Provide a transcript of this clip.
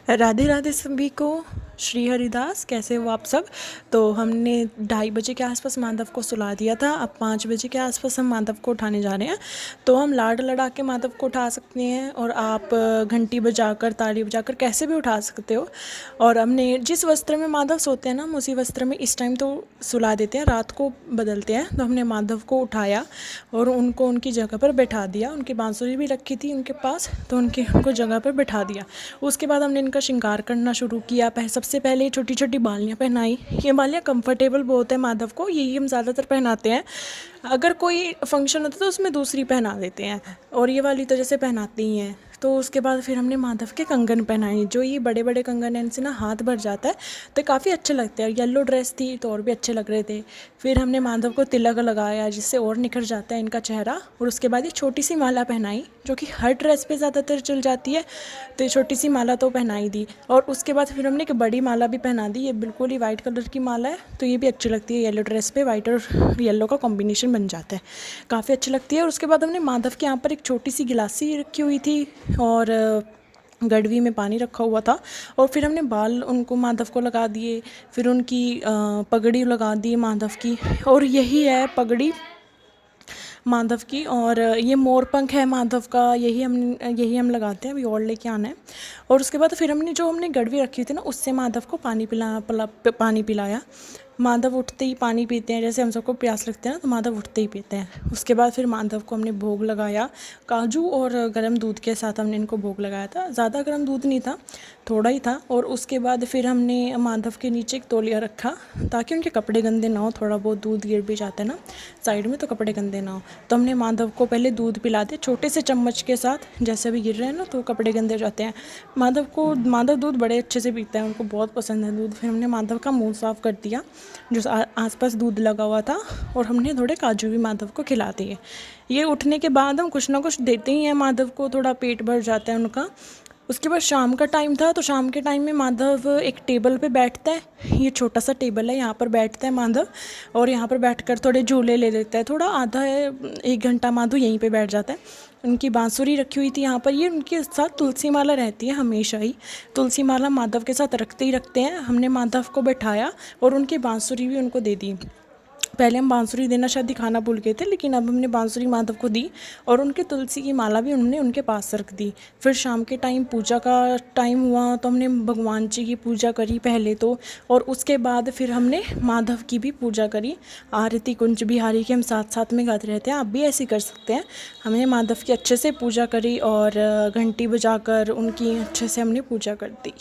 राधे राधे सभी को। श्री हरिदास, कैसे हो आप सब। तो हमने 2:30 बजे के आसपास माधव को सुला दिया था। अब 5 बजे के आसपास हम माधव को उठाने जा रहे हैं। तो हम लाड लड़ा के माधव को उठा सकते हैं और आप घंटी बजाकर ताली बजाकर कैसे भी उठा सकते हो। और हमने जिस वस्त्र में माधव सोते हैं ना, हम उसी वस्त्र में इस टाइम तो सुला देते हैं, रात को बदलते हैं। तो हमने माधव को उठाया और उनको उनकी जगह पर बैठा दिया। उनकी बांसुरी भी रखी थी उनके पास, तो उनको जगह पर बैठा दिया। उसके बाद हमने इनका श्रृंगार करना शुरू किया। सबसे पहले छोटी छोटी बालियाँ पहनाई। ये बालियाँ कंफर्टेबल बहुत है माधव को, यही हम ज़्यादातर पहनाते हैं। अगर कोई फंक्शन होता है तो उसमें दूसरी पहना देते हैं, और ये वाली तो जैसे पहनाते ही हैं। तो उसके बाद फिर हमने माधव के कंगन पहनाए। जो ये बड़े बड़े कंगन हैं, इनसे ना हाथ भर जाता है, तो काफ़ी अच्छे लगते हैं। येलो ड्रेस थी तो और भी अच्छे लग रहे थे। फिर हमने माधव को तिलक लगाया, जिससे और निखर जाता है इनका चेहरा। और उसके बाद ये छोटी सी माला पहनाई, जो कि हर ड्रेस पे ज़्यादातर चल जाती है। तो ये छोटी सी माला तो पहनाई दी। और उसके बाद फिर हमने एक बड़ी माला भी पहना दी। ये बिल्कुल ही वाइट कलर की माला है, तो ये भी अच्छी लगती है। येलो ड्रेस पे वाइट और येलो का कॉम्बिनेशन बन जाता है, काफ़ी अच्छी लगती है। और उसके बाद हमने माधव के यहाँ पर एक छोटी सी गिलासी रखी हुई थी और गड़वी में पानी रखा हुआ था। और फिर हमने बाल उनको माधव को लगा दिए। फिर उनकी पगड़ी लगा दी माधव की, और यही है पगड़ी माधव की। और ये मोर पंख है माधव का, यही हम लगाते हैं। अभी और लेके आना है। और उसके बाद फिर हमने गड़वी रखी थी ना, उससे माधव को पानी पिलाया। माधव उठते ही पानी पीते हैं, जैसे हम सबको प्यास लगती है ना, तो माधव उठते ही पीते हैं। उसके बाद फिर माधव को हमने भोग लगाया। काजू और गर्म दूध के साथ हमने इनको भोग लगाया था। ज़्यादा गर्म दूध नहीं था, थोड़ा ही था। और उसके बाद फिर हमने माधव के नीचे एक तौलिया रखा, ताकि उनके कपड़े गंदे ना हो। थोड़ा बहुत दूध गिर भी जाता है ना साइड में, तो कपड़े गंदे ना हो। तो हमने माधव को पहले दूध पिला दिया छोटे से चम्मच के साथ। जैसे अभी गिर रहे हैं ना, तो कपड़े गंदे हो जाते हैं। माधव दूध बड़े अच्छे से पीता है, उनको बहुत पसंद है दूध। फिर हमने माधव का मुँह साफ़ कर दिया, जो आसपास दूध लगा हुआ था। और हमने थोड़े काजू भी माधव को खिला दिए। ये उठने के बाद हम कुछ ना कुछ देते ही हैं माधव को, थोड़ा पेट भर जाता है उनका। उसके बाद शाम का टाइम था, तो शाम के टाइम में माधव एक टेबल पे बैठता है। ये छोटा सा टेबल है, यहाँ पर बैठता है माधव। और यहाँ पर बैठकर थोड़े झूले ले लेता है। थोड़ा आधा 1 घंटा माधव यहीं पे बैठ जाता है। उनकी बांसुरी रखी हुई थी यहाँ पर। ये उनके साथ तुलसी माला रहती है हमेशा ही। तुलसी माला माधव के साथ रखते ही रखते हैं। हमने माधव को बैठाया और उनकी बांसुरी भी उनको दे दी। पहले हम बांसुरी देना शायद दिखाना भूल गए थे, लेकिन अब हमने बांसुरी माधव को दी। और उनके तुलसी की माला भी उन्होंने उनके पास रख दी। फिर शाम के टाइम पूजा का टाइम हुआ, तो हमने भगवान जी की पूजा करी पहले तो। और उसके बाद फिर हमने माधव की भी पूजा करी। आरती कुंज बिहारी के हम साथ साथ में गाते रहते हैं, आप भी ऐसे कर सकते हैं। हमने माधव की अच्छे से पूजा करी और घंटी बजाकर उनकी अच्छे से हमने पूजा कर दी।